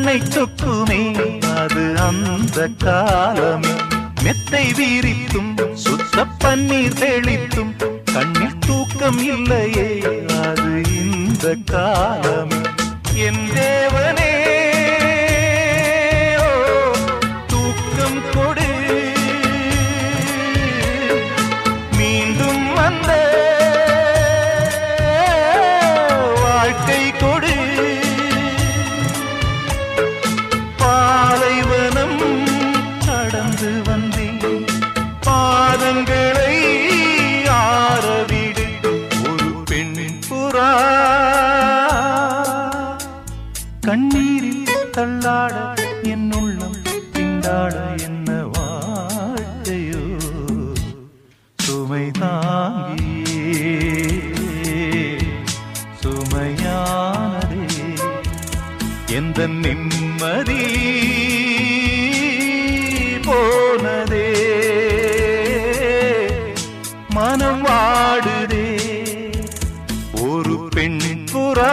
கண்ணை சொக்குமே அது அந்த காலமே மெத்தை வீரித்தும் சுத்த பன்னீர் தெளித்தும் கண்ணில் தூக்கம் இல்லையே அது இந்த காலமே என் தேவனே தூக்கம் கொடு மீண்டும் வந்த வாழ்க்கை கொடு பாலைவனம் கடந்து வந்தேன் பாதங்களை ஆரவிடு ஒரு பெண் புறா கண்ணீரில் தள்ளாட என் உள்ளம் திண்டாட என்ன வாழ்க்கையோ சுமை தாங்கியே சுமையானதே எந்த நிம்மதி போனதே மனம் வாடுதே ஒரு பெண் புறா